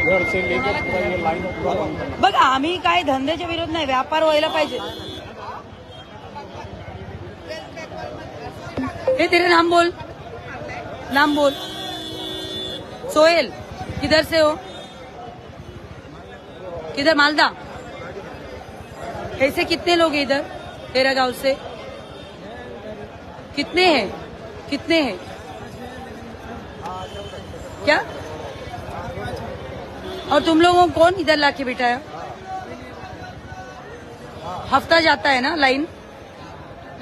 घर से लेकर पूरा ये लाइन पूरा बंद करना। बघा आम्ही काय धंद्याच्या विरोध नाही, व्यापार व्हायला पाहिजे। हे तेरे नाम बोल, नाम बोल। सोहेल, किधर से हो? किधर? मालदा। ऐसे कितने लोग हैं इधर तेरा गांव से? कितने हैं? कितने हैं? क्या? और तुम लोगों को कौन इधर लाके बिठाया? हफ्ता जाता है ना लाइन?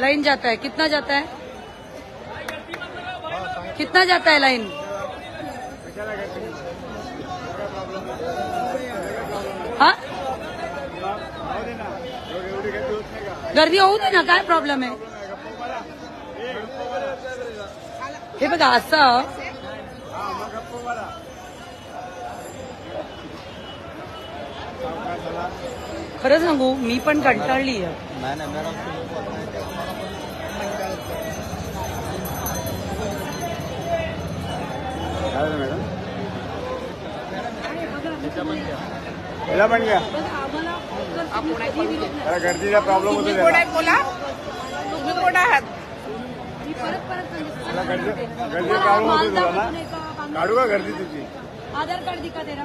लाइन जाता है, कितना जाता है? कितना जाता है लाइन? हाँ, गर्दी होऊ दे ना, काय प्रॉब्लेम आहे? हे बघा असं खरं सांगू, मी पण कंटाळली आहे। मेला बन गया गर्दीचा प्रॉब्लेम होतो। कोण आहे बोला, तुम्ही कोण आहात? गर्दी प्रॉब्लेम होतो तुला ना, काढू का गर्दी तुझी? आधार कार्ड दिखा तेरा।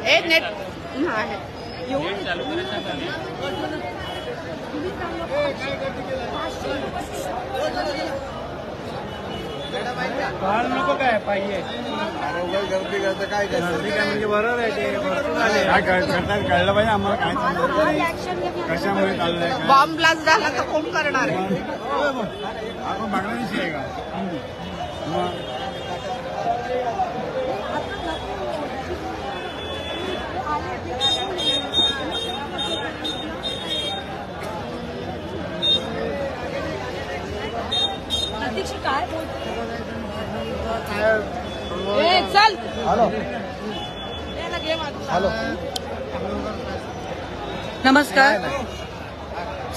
ए नेट काल नको काय पाहिजे गर्दी करतं काय गर्दी काय म्हणजे बरोबर आहे ते भरपूर आले काय करतात कळलं पाहिजे आम्हाला काय चाललंय कशामुळे चाललंय। बॉम्ब ब्लास्ट झाला तर कोण करणार आहे? आपण बांगलादेशी आहे का? काय चल हॅलो हॅलो नमस्कार।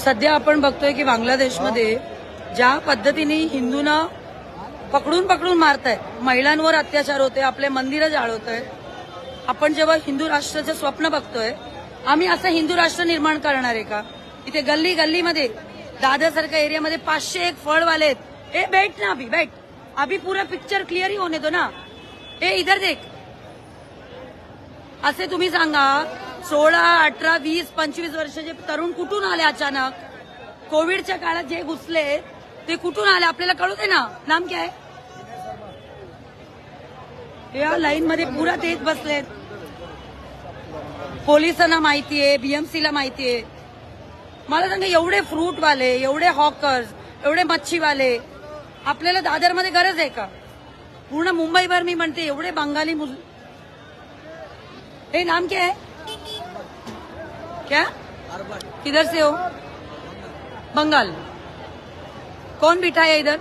सध्या आपण बघतोय की बांगलादेशमध्ये ज्या पद्धतीने हिंदूंना पकडून पकडून मारतायत, महिलांवर अत्याचार होते, आपले मंदिरं जाळवतोय। आपण जेव्हा हिंदू राष्ट्राचं स्वप्न बघतोय, आम्ही असं हिंदू राष्ट्र निर्माण करणार आहे का? इथे गल्ली गल्लीमध्ये दादरसारख्या एरियामध्ये 501 फळवाले आहेत। ए बैठ ना, अभी बैठ, अभी पूरा पिक्चर क्लियर ही होने दो ना। ए इधर देख, असे तुम्ही सांगा 16, 18, 20, 25 वर्षाचे तरुण कुठून आले अचानक? कोविडच्या काळात जे घुसले ते कुठून आले आपल्याला कळू दे ना। नाम क्या है? या लाईन मध्ये पुरा तेच बसलेत। पोलिसांना माहितीये, बीएमसीला माहितीये। मला सांगा, एवढे फ्रूटवाले, एवढे हॉकर्स, एवढे मच्छीवाले आपल्याला दादरमध्ये गरज आहे का? पूर्ण मुंबईभर मी म्हणते एवढे बंगाली ए नाम क्या है? क्या? किधर से हो? बंगाल। कौन बिठाया इधर?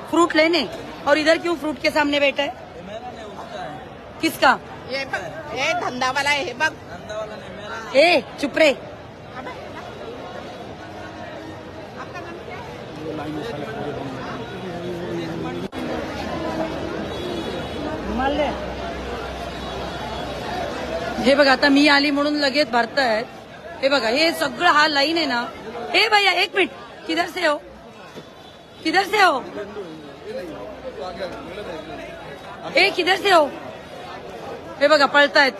फ्रूट लेने। और इधर क्यों फ्रूट के सामने बैठा है? किसका? ये धंधा वाला है बघ। ए चुप रे। हे बघा आता मी आली म्हणून लगेच भरतायत। हे बघा हे सगळं हा लाईन आहे ना। ए भैया एक मिनिट, किधर से हो? किधर से हो? ए किधर से हो? हे बघा पळतायत।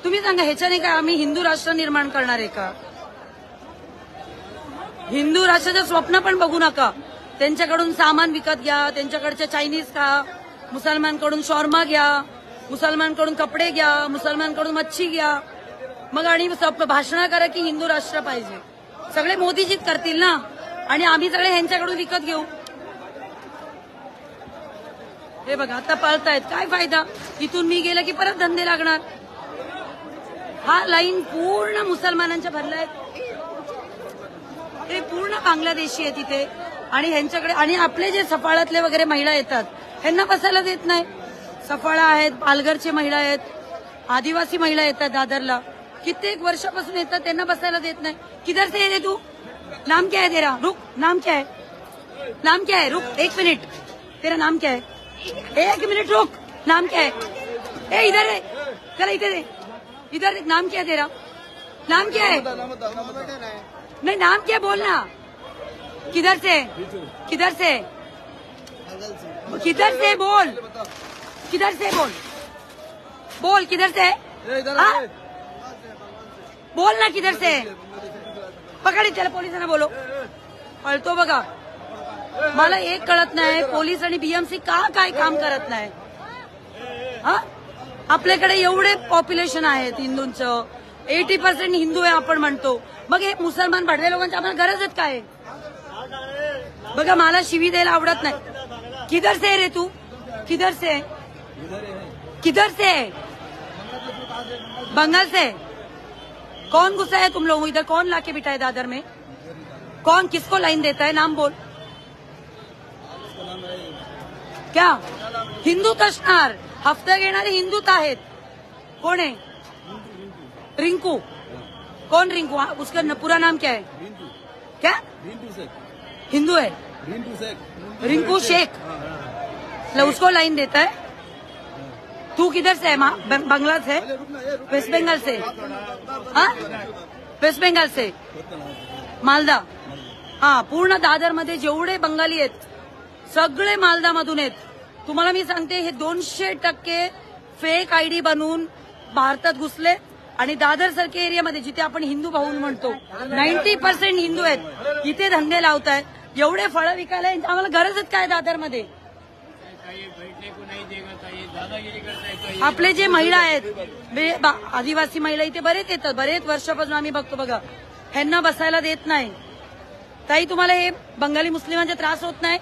तुम्ही सांगा ह्याच्याने काय आम्ही हिंदू राष्ट्र निर्माण करणार आहे का? हिंदू राष्ट्राचं स्वप्न पण बघू नका। त्यांच्याकडून सामान विकत घ्या, त्यांच्याकडच्या चायनीज खा, मुसलमानकडून शॉर्मा घ्या, मुसलमानकडून कपडे घ्या, मुसलमानकडून मच्छी घ्या, मग आणि भाषण करा की हिंदू राष्ट्र पाहिजे। सगळे मोदीजीच करतील ना, आणि आम्ही सगळे ह्यांच्याकडून विकत घेऊ। हे बघा आता पळतायत, काय फायदा? इथून मी गेलं की परत धंदे लागणार। हा लाईन पूर्ण मुसलमानांच्या भरलाय, हे पूर्ण बांगलादेशी आहे तिथे। आणि ह्यांच्याकडे आणि आपले जे सफाळ्यातले वगैरे महिला येतात ह्यांना बसायला देत नाही। सफाळा आहेत, पालघरचे महिला आहेत, आदिवासी महिला येतात दादरला, कित्येक वर्षापासून येतात, त्यांना बसायला देत नाही। किधर से है तू? नाम क्या है तेरा? रुक, नाम क्या है? नाम क्या है? रुक एक मिनिट, तेरा नाम क्या है? एक मिनट रुक, नाम क्या है? ए इधर है, चल इधर है, इधर है। नाम क्या है तेरा? नाम क्या है? नहीं नाम क्या बोलना। किधर से? किधर से? किधर से बोल, किधर से बोल, बोल किधर से? हाँ? बोल ना किधर से? पकडी त्याला पोलिसांना बोलो. पळतो बघा. मला एक कळत नाही, पोलीस आणि बीएमसी का काय काम करत नाही. हा आपल्याकडे एवढे पॉप्युलेशन आहेत हिंदूंचं, 80% हिंदू आहे आपण म्हणतो, मग हे मुसलमान भडव्या लोकांची आम्हाला गरजच काय? बघा मला शिवी द्यायला आवडत नाही. किधर से रे तू? किधर से? किधर से? बंगाल से? कौन गुस्सा है तुम लोग इधर? कौन लाके बिठाए दादर में? कौन किसको लाइन देता है? नाम बोल. क्या हिंदूत असणार? हफ्ता घेणारे हिंदूत आहेत. कोण आहे? रिंकू. कौन रिंकू? उसका पूरा नाम क्या है? क्या? हिंदू है? रिंकू शेख. उसको लाइन देता है. तू किधर से है? बंगला से? वेस्ट बंगाल से? हाँ वेस्ट बंगाल से? मालदा. हा पूर्ण दादर मध्ये जेवढे बंगाली आहेत सगळे मालदा मधून आहेत. तुम्हाला मी सांगते हे 200% फेक आयडी बनवून भारतात घुसले आणि दादर सारख्या एरियामध्ये जिथे आपण हिंदू भाऊ म्हणतो 90% हिंदू आहेत इथे धंदे लावतायत. एवढे फळं विकायला आम्हाला गरजच काय दादरमध्ये? आपले जे महिला आहेत आदिवासी महिला इथे बरेच येतात, बरेच वर्षापासून आम्ही बघतो बघा. ह्यांना बसायला देत नाही. ताई तुम्हाला हे बंगाली मुस्लिमांचा त्रास होत नाही?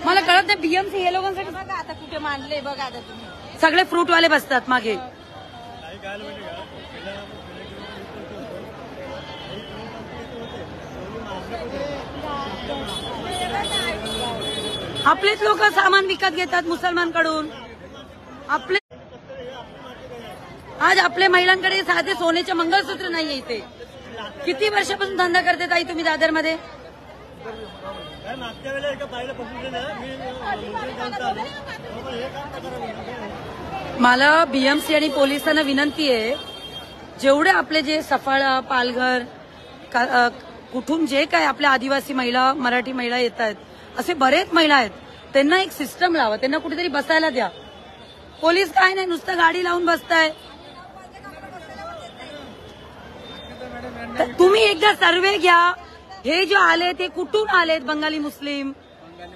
मला कळत नाही. बीएमसी हे लोकांसाठी बघा आता कुठे मांडले बघा आता तुम्ही. सगळे फ्रूटवाले बसतात मागे. आपलेच लोक सामान विकत घेतात मुसलमानकडून. आपले आज आपल्या महिलांकडे साधे सोन्याचे मंगळसूत्र नाहीये इथे. किती वर्षापासून धंदा करते ताई तुम्ही दादरमध्ये? मला बीएमसी आणि पोलिसांना विनंती आहे, जेवढे आपले जे सफाळा पालघर कुठून जे काय आपल्या आदिवासी महिला मराठी महिला येत आहेत असे बरेच महिला आहेत, त्यांना एक सिस्टम लावा, त्यांना कुठेतरी बसायला द्या. पोलीस काय नाही नुसतं गाडी लावून बसताय. तुम्ही एकदा सर्वे घ्या. हे जे आले ते कुठून आलेत? बंगाली मुस्लिम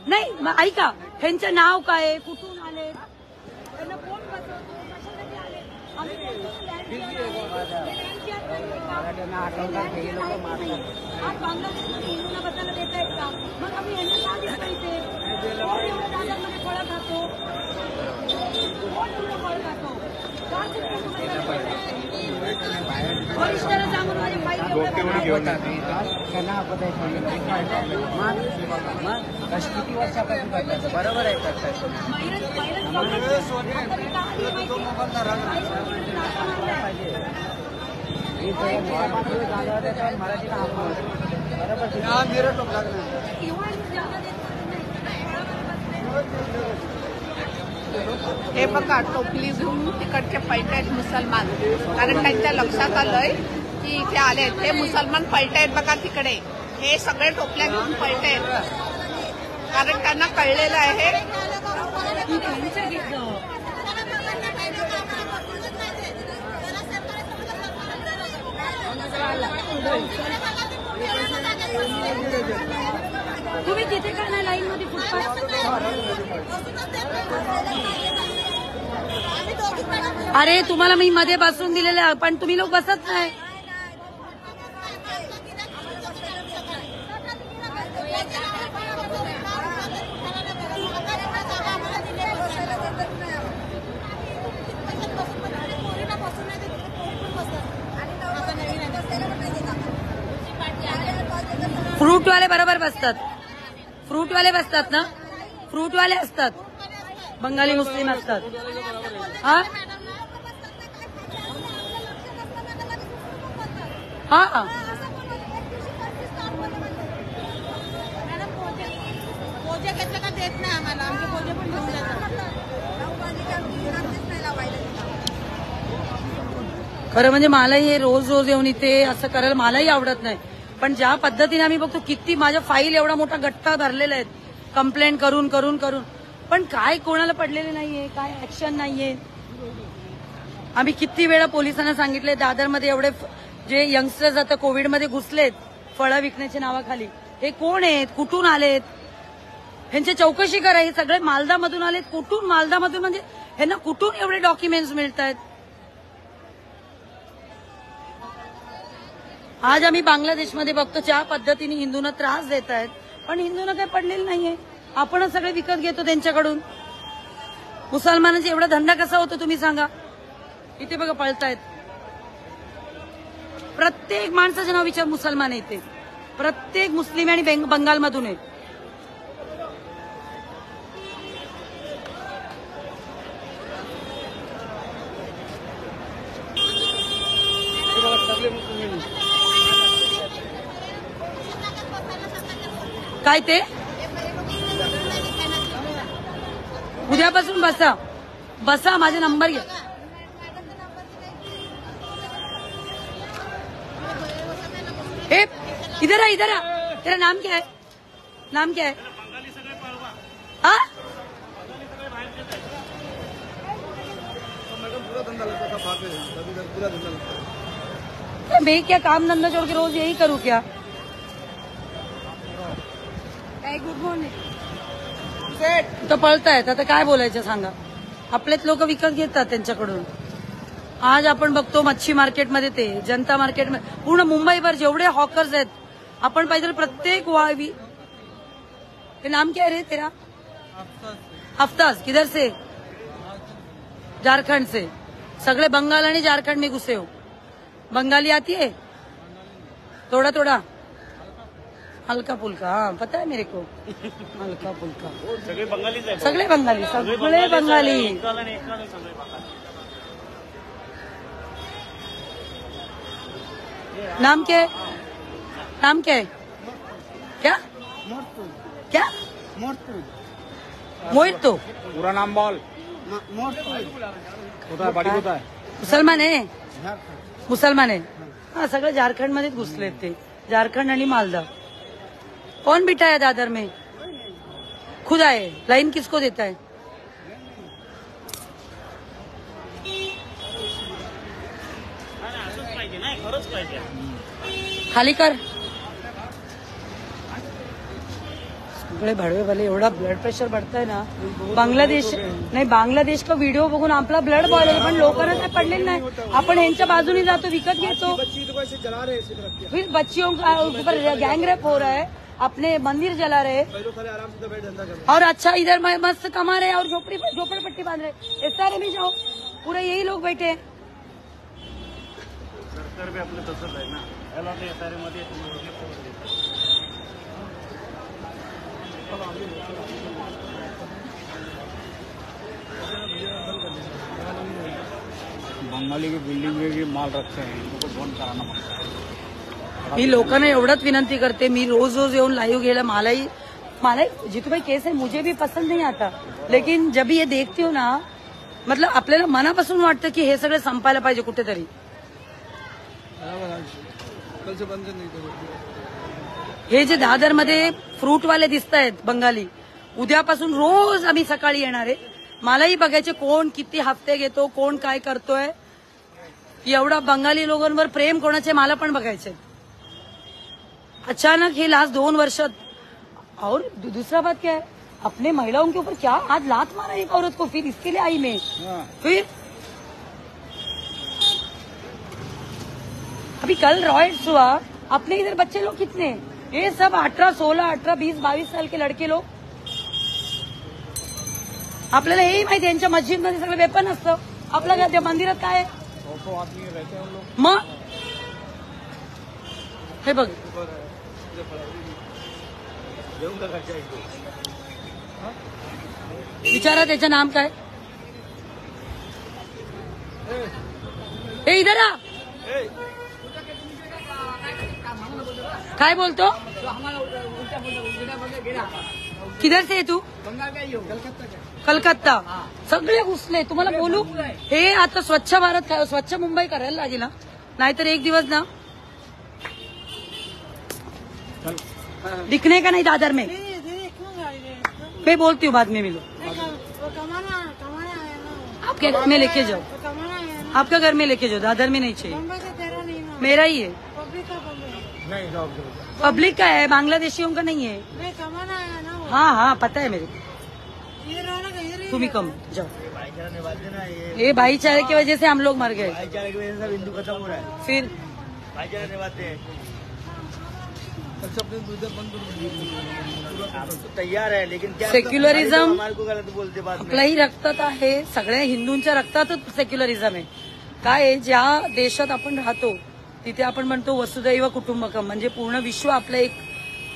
नाही. ऐका ह्यांचं नाव काय, कुठून आले, त्यांना कोण बसवतो, कशासाठी आले? आज बांगलादेशमध्ये हिंदूंना बसायला देत आहेत का? मग आम्ही यांना का दिसतो इथे? कोण एवढं दादरमध्ये फळं खातो? कोण एवढं फळ खातो? वरिष्ठाला सांगून माझे बाईक किती वर्षापासून बरोबर आहे. हे बघा टोपली घेऊन तिकडचे पैठे मुसलमान, कारण त्यांच्या लक्षात आलंय की इथे आलेत हे मुसलमान पैठे आहेत बघा तिकडे. हे सगळे टोपल्या घेऊन पैठे आहेत कारण त्यांना कळलेलं आहे. तुम्ही तिथे का नाही लाईन मध्ये फुटपाथ? अरे तुम्हाला मी मध्ये बसून दिलेलं आहे पण तुम्ही लोक बसत नाही. फ्रूटवाले बरोबर बसतात. फ्रूटवाले बसतात ना? फ्रूटवाले असतात, बंगाली मुस्लिम असतात. हा हा बोजे घेतलं का देत नाही आम्हाला, आमचे बोजे पण घेऊन जातात. खरं म्हणजे मलाही हे रोज रोज येऊन इथे असं करायला मलाही आवडत नाही. पण ज्या पद्धतीने आम्ही बघतो किती माझ्या फाईल एवढा मोठा गट्टा भरलेला आहेत कंप्लेंट करून करून करून, पण काय कोणाला पडलेले नाहीये, काय ऍक्शन नाहीये. आम्ही किती वेळा पोलिसांना सांगितले दादरमध्ये एवढे जे यंगस्टर्स आता कोविडमध्ये घुसलेत फळं विकण्याच्या नावाखाली, हे कोण आहेत, कुठून आलेत, ह्यांची चौकशी करा. हे सगळे मालदामधून आलेत, कुठून मालदामधून म्हणजे ह्यांना कुठून एवढे डॉक्युमेंट्स मिळत आहेत. आज आम्ही बांगलादेशमध्ये बघतो ज्या पद्धतीने हिंदूंना त्रास देत आहेत, पण हिंदूंना काही पडलेलं नाहीये. आपणच सगळे विकत घेतो त्यांच्याकडून. मुसलमानांचा एवढा धंदा कसा होतो तुम्ही सांगा. इथे बघा पळतायत, प्रत्येक माणसाचं नाव विचार मुसलमान आहे इथे, प्रत्येक मुस्लिम आणि बंगालमधून आहे. काय ते उद्यापासून बसा बसा, माझा नंबर घ्या. ए इधर आ, तेरा नाम क्या है, नाम क्या है? हाँ मैं क्या काम धंधा छोड़ के रोज यही करूँ क्या? Good morning. तर पळतायत, आता काय बोलायचं सांगा. आपलेच लोक विकत घेतात त्यांच्याकडून. आज आपण बघतो मच्छी मार्केटमध्ये, ते जनता मार्केटमध्ये, पूर्ण मुंबईभर जेवढे हॉकर्स आहेत आपण पाहिजे प्रत्येक वावी. ते नाम क्या रे तेरा? हफ्ताज. किधर से? झारखंड से. सगळे बंगाल आणि झारखंड में घुसे हो. बंगाली आती है थोड़ा थोड़ा, हल्का फुल्का. हाँ पता है मेरे को, हल्का फुल्का. सगळे बंगाली, सगळे बंगाली, सगळे बंगाली. नाम क्या है? नाम क्या है? क्या क्या? मोहित. तो पूरा नाम बोल. मुसलमान आहे, मुसलमान आहे. हाँ सगळे झारखंड मध्येच घुसलेत ते, झारखंड आणि मालदा. कौन बिठा है दादर में? खुद आए. लाइन किसको देता है? खाली कर. सगळे भडवे भले, एवढा ब्लड प्रेशर बढ़ता ना. बांगलादेश नाही, बांगलादेश का व्हिडिओ बघून आपला ब्लड बॉईल होतो, पण लोकांना काय पडलेलं नाही. आपण यांच्या बाजूने जातो, विकत घेतो. फिर बच्चियों का ऊपर गैंग रेप हो रहा है, अपने मंदिर जला रहे और अच्छा इधर मस्त कमा रहे और झोपड़पट्टी बांध रहे. एसआरए में जाओ, पूरे यही लोग बैठे हैं. सरकार भी आपलं तसंच आहे ना, याला ते एसआरए मध्ये बंगाली की बिल्डिंग में भी माल रखते हैं, इनको बंद कराना पड़ता है. मी लोकांना एवढंच विनंती करते, मी रोज रोज येऊन लाईव्ह घ्यायला, मलाही जितूभाई केस है मुझे भी पसंद नहीं आता, लेकिन जब ये देखती हूँ ना, मतलब आपल्याला मनापासून वाटतं की हे सगळं संपायला पाहिजे कुठेतरी. हे जे दादरमध्ये फ्रूटवाले दिसत आहेत बंगाली, उद्यापासून रोज आम्ही सकाळी येणार आहे. मलाही बघायचे कोण किती हफ्ते घेतो, कोण काय करतोय. एवढा बंगाली लोकांवर प्रेम कोणाचे मला पण बघायचे. अचानक हे लास्ट 2 वर्षात. और दूसरा बात क्या है, अपने महिलाओं के ऊपर क्या आज लात मारा एक औरत को, फिर इसके लिए आई मैं. फिर अभी कल रॉयट्स हुआ, अपने इधर बच्चे लोग कितने, ये सब 18, 16, 18, 20, 22 साल के लड़के लोग. आपल्याला हेही माहिती यांच्या मस्जिदमध्ये सगळं वेपन असतं. आपल्या काय त्या मंदिरात काय आहे मग? हे बघ, विचारा त्याचं नाम काय. हे इधर आ. काय बोलतो? किधर से आहे तू? कलकत्ता. सगळे घुसले. तुम्हाला बोलू, हे आता स्वच्छ भारत स्वच्छ मुंबई करायला लागेल ना, नाहीतर एक दिवस ना दिखने का नहीं दादर में. मैं बोलती हूँ बाद में मिलो. आपके घर में लेके जाओ, आपका घर में लेके जाओ, दादर में नहीं चाहिए. मेरा ही है. पब्लिक का है, बांग्लादेशियों का नहीं है. हाँ हाँ पता है मेरे को. तुम ही कम जाओ. ये भाईचारे की वजह से हम लोग मर गए. भाईचारे की वजह से हिंदू खत्म हो रहा है. फिर भाईचारे निभाते हैं. तैयार आहे, लेकिन सेक्युलरिझम हमारे को गलत बोलते बाद में. आपल्याही रक्तात आहे, सगळ्या हिंदूंच्या रक्तातच सेक्युलरिझम आहे. काय आहे, ज्या देशात आपण राहतो तिथे आपण म्हणतो वसुदैव कुटुंबकम, म्हणजे पूर्ण विश्व आपलं एक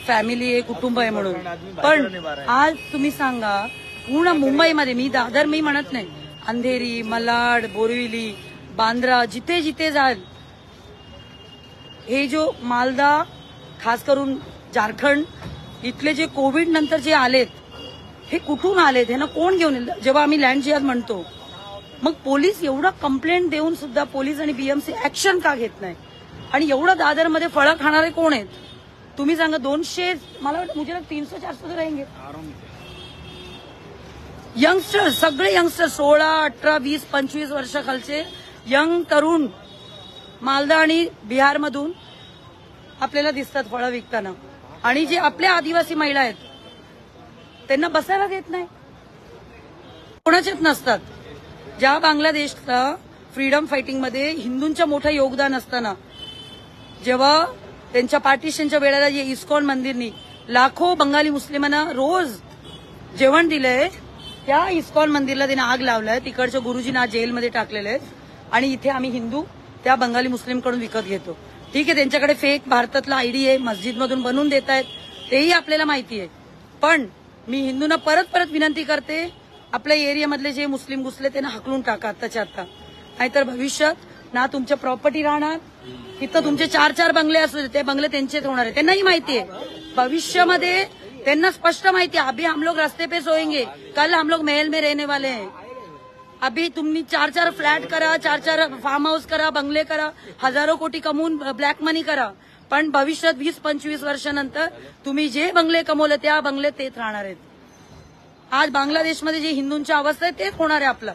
फॅमिली आहे, कुटुंब आहे म्हणून. पण आज तुम्ही सांगा, पूर्ण मुंबईमध्ये, मी दादर मी म्हणत नाही, अंधेरी, मलाड, बोरिवली, बांद्रा, जिथे जिथे जाल, हे जो मालदा, खास करून झारखंड इथले जे कोविड नंतर जे आलेत, हे कुठून आलेत, हे ना कोण घेऊन येईल. जेव्हा आम्ही लँड जिहाद म्हणतो, मग पोलीस एवढा कंप्लेंट देऊन सुद्धा पोलीस आणि बीएमसी ऍक्शन का घेत नाही. आणि एवढं दादरमध्ये फळं खाणारे कोण आहेत तुम्ही सांगा. 200, मला वाटतं मुझे 300-400 तर राहींगे. यंगस्टर, सगळे यंगस्टर, 16, 18, 20, 25 वर्षाखालचे यंग तरुण मालदा आणि बिहारमधून आपल्याला दिसतात फळं विकताना. आणि जे आपल्या आदिवासी महिला आहेत त्यांना बसायला देत नाही, कोणाच्याच नसतात. ज्या बांगलादेशला फ्रीडम फायटिंगमध्ये हिंदूंचं मोठं योगदान असताना, जेव्हा त्यांच्या पार्टिशनच्या वेळेला जे इस्कॉन मंदिरनी लाखो बंगाली मुस्लिमांना रोज जेवण दिलंय, त्या इस्कॉन मंदिरला त्यांनी आग लावलाय. तिकडच्या गुरुजींना आज जेलमध्ये टाकलेले आहेत. आणि इथे आम्ही हिंदू त्या बंगाली मुस्लिमकडून विकत घेतो. ठीक आहे, त्यांच्याकडे फेक भारतातला आयडी आहे, मस्जिदमधून बनवून देत आहेत, तेही आपल्याला माहिती आहे. पण मी हिंदूंना परत परत विनंती करते, आपल्या एरियामधले जे मुस्लिम घुसले त्यांना हाकलून टाका आत्ताच्या आत्ता, नाहीतर भविष्यात ना तुमच्या प्रॉपर्टी राहणार, तिथं तुमचे 4-4 बंगले असू, ते बंगले त्यांचेच होणार आहे. त्यांनाही माहिती आहे, भविष्यामध्ये त्यांना स्पष्ट माहिती आहे, अभी हम लोग रस्ते पे सोएंगे, कल हम लोग महल में रहने वाले हैं. अभी तुम्ही 4-4 फ्लॅट करा, 4-4 फार्म हाऊस करा, बंगले करा, हजारो कोटी कमवून ब्लॅक मनी करा, पण भविष्यात 20-25 वर्षानंतर तुम्ही जे बंगले कमवले त्या बंगले तेच राहणार आहेत. आज बांगलादेशमध्ये जे हिंदूंची अवस्था आहे तेच होणार आहे आपलं.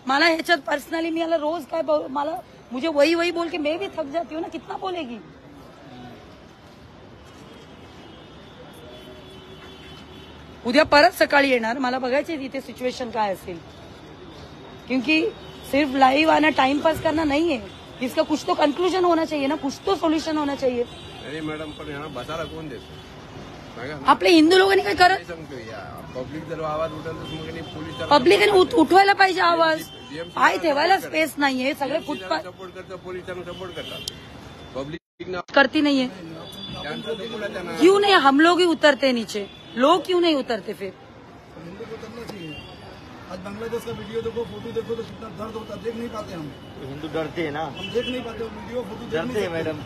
मला ह्याच्यात पर्सनली मला रोज काय मला मुझे वही बोल के मैं भी थक जाती हूँ ना, कितना बोलेगी. उद्या परत सकाळी येणार, मला बघायचे तिथे सिच्युएशन काय असेल. क्योंकि सिर्फ लाइव आना टाइम पास करना नहीं है, इसका कुछ तो कंक्लूजन होना चाहिए ना, कुछ तो सोल्यूशन होना चाहिए. अरे मॅडम, पण यहाँ बसायला कोण देतो? आपले हिंदू लोकांनी काय करत, पब्लिक जर आवाज उठेल तर मग पोलीस पब्लिकने उठवायला पाहिजे आवाज. पाय ठेवायला स्पेस नाहीये, सगळे फुटपाथ सपोर्ट करतात, पोलिसांना सपोर्ट करतात, पब्लिक करती नहीं है. क्यों नहीं हम लोग ही उतरते नीचे, लोग क्यों नहीं उतरते फिर. हिंदू को करना चाहिए. आज बांग्लादेश का वीडियो देखो, फोटो देखो तो कितना दर्द होता है, देख नहीं पाते हम. हिंदू डरते हैं ना, हम देख नहीं पाते वीडियो, फोटो डरते हैं मैडम.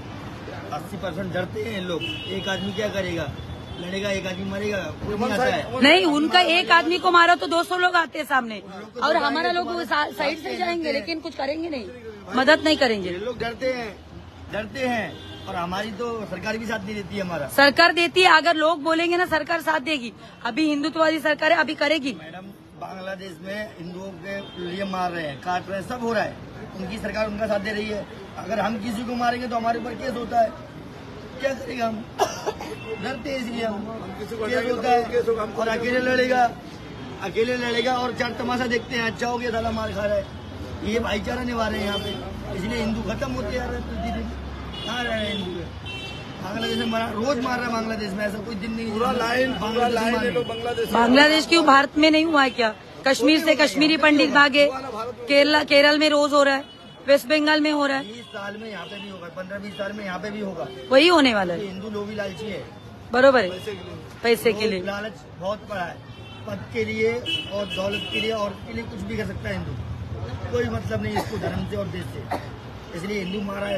80% डरते हैं लोग. एक आदमी क्या करेगा, लड़ेगा, एक आदमी मरेगा, कोई नहीं आता है. नहीं, उनका एक आदमी को मारा तो 200 लोग आते हैं सामने, और हमारा लोग साइड से जाएंगे लेकिन कुछ करेंगे नहीं, मदद नहीं करेंगे. ये लोग डरते हैं, और हमारी तो सरकार भी साथ नहीं देती है. हमारा सरकार देती है, अगर लोग बोलेंगे ना सरकार साथ देगी. अभी हिंदुत्ववादी सरकार है, अभी करेगी. मैडम, बांग्लादेश में हिंदुओं के लिए मार रहे हैं, काट रहे हैं, सब हो रहा है. उनकी सरकार उनका साथ दे रही है. अगर हम किसी को मारेंगे तो हमारे ऊपर केस होता है, क्या करेगा हम. डरते हैं इसलिए हम, केस होता है. और अकेले लड़ेगा और 4 तमाशा देखते हैं, अच्छा हो गया साला मार खा रहा है. ये भाईचारा निभा रहे हैं यहाँ पे, इसलिए हिंदू खत्म होते जा रहे हैं. धीरे कहाँ रह रहे हैं हिंदू. बांग्लादेश में रोज मार रहा है, बांग्लादेश में ऐसा कोई दिन नहीं. पूरा लाइन बांग्लादेश. बांग्लादेश क्यों, भारत में नहीं हुआ है क्या. कश्मीर से कश्मीरी पंडित भागे, केरल में रोज हो रहा है, वेस्ट बंगाल में हो रहा है. 20 साल में यहाँ पे भी होगा, 15-20 साल में यहाँ पे भी होगा. वही होने वाला है. हिंदू लोग भी लालची है, बरोबर है, पैसे के लिए लालच बहुत बड़ा है. पद के लिए और दौलत के लिए और के लिए कुछ भी कर सकता है हिंदू. कोई मतलब नहीं इसको धर्म से और देश से, इसलिए हिंदू मारा है.